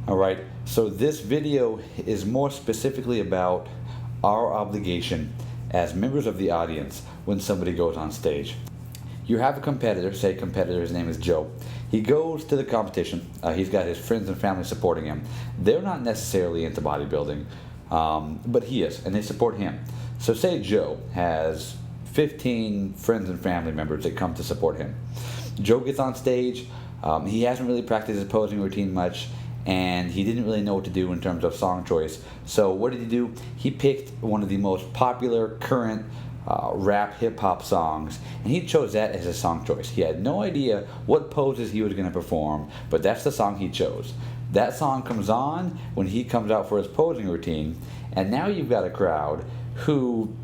Alright, so this video is more specifically about our obligation as members of the audience when somebody goes on stage. You have a competitor, say competitor, his name is Joe. He goes to the competition, he's got his friends and family supporting him. They're not necessarily into bodybuilding, but he is, and they support him. So say Joe has 15 friends and family members that come to support him. Joe gets on stage, he hasn't really practiced his posing routine much, and he didn't really know what to do in terms of song choice. So what did he do? He picked one of the most popular current rap hip-hop songs, and he chose that as his song choice. He had no idea what poses he was going to perform, but that's the song he chose. That song comes on when he comes out for his posing routine, and now you've got a crowd who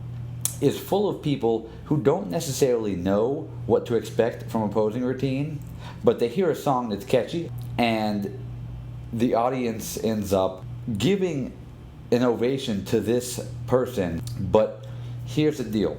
is full of people who don't necessarily know what to expect from a posing routine, but they hear a song that's catchy, and the audience ends up giving an ovation to this person. But here's the deal.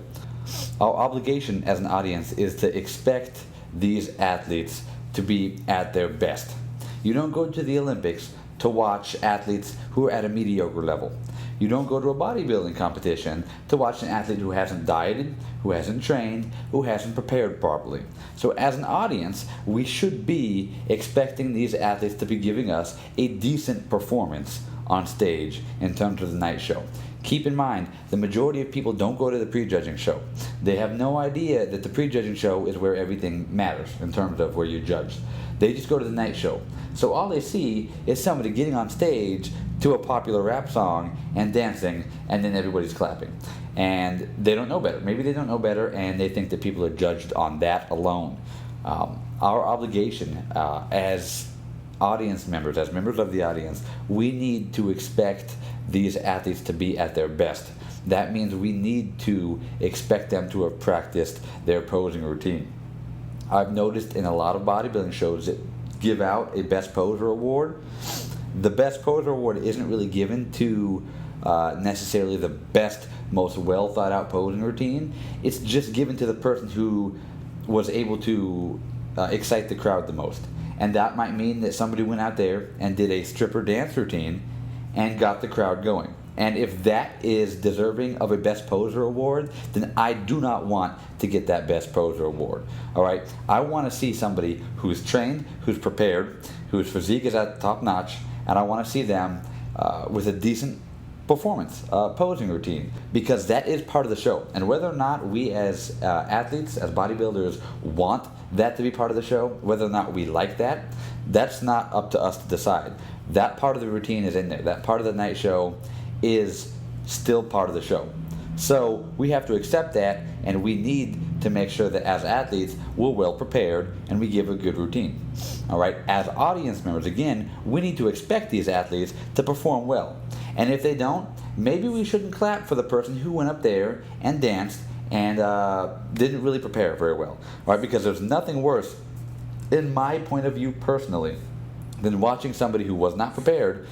Our obligation as an audience is to expect these athletes to be at their best. You don't go to the Olympics to watch athletes who are at a mediocre level. You don't go to a bodybuilding competition to watch an athlete who hasn't dieted, who hasn't trained, who hasn't prepared properly. So as an audience, we should be expecting these athletes to be giving us a decent performance on stage in terms of the night show. Keep in mind, the majority of people don't go to the prejudging show. They have no idea that the prejudging show is where everything matters in terms of where you're judged. They just go to the night show. So all they see is somebody getting on stage to a popular rap song and dancing, and then everybody's clapping. And they don't know better. Maybe they don't know better, and they think that people are judged on that alone. Our obligation as audience members, as members of the audience, we need to expect these athletes to be at their best. That means we need to expect them to have practiced their posing routine. I've noticed in a lot of bodybuilding shows that give out a best poser award. The best poser award isn't really given to necessarily the best, most well thought out posing routine. It's just given to the person who was able to excite the crowd the most. And that might mean that somebody went out there and did a stripper dance routine and got the crowd going. And if that is deserving of a Best Poser award, then I do not want to get that Best Poser award. All right, I want to see somebody who's trained, who's prepared, whose physique is at top notch, and I want to see them with a decent performance, posing routine, because that is part of the show. And whether or not we as athletes, as bodybuilders, want that to be part of the show, whether or not we like that, that's not up to us to decide. That part of the routine is in there. That part of the night show is still part of the show. So we have to accept that, and we need to make sure that as athletes we're well prepared and we give a good routine. All right, as audience members, again, we need to expect these athletes to perform well. And if they don't, maybe we shouldn't clap for the person who went up there and danced and didn't really prepare very well. All right, because there's nothing worse, in my point of view personally, than watching somebody who was not prepared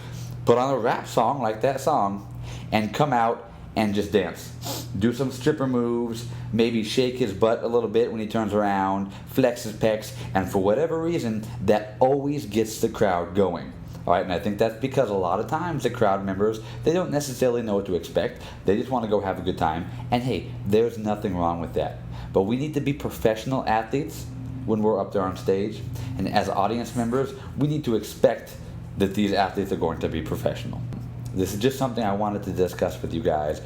put on a rap song like that song and come out and just dance. Do some stripper moves, maybe shake his butt a little bit when he turns around, flex his pecs, and for whatever reason, that always gets the crowd going. All right, and I think that's because a lot of times the crowd members, they don't necessarily know what to expect. They just want to go have a good time. And hey, there's nothing wrong with that. But we need to be professional athletes when we're up there on stage. And as audience members, we need to expect that these athletes are going to be professional. This is just something I wanted to discuss with you guys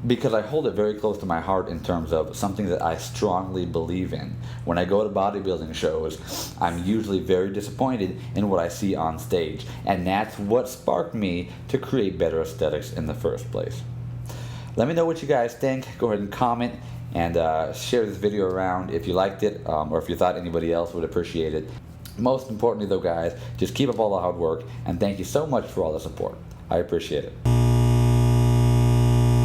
because I hold it very close to my heart in terms of something that I strongly believe in. When I go to bodybuilding shows, I'm usually very disappointed in what I see on stage, and that's what sparked me to create better aesthetics in the first place. Let me know what you guys think. Go ahead and comment and share this video around if you liked it or if you thought anybody else would appreciate it. Most importantly though, guys, just keep up all the hard work, and thank you so much for all the support. I appreciate it.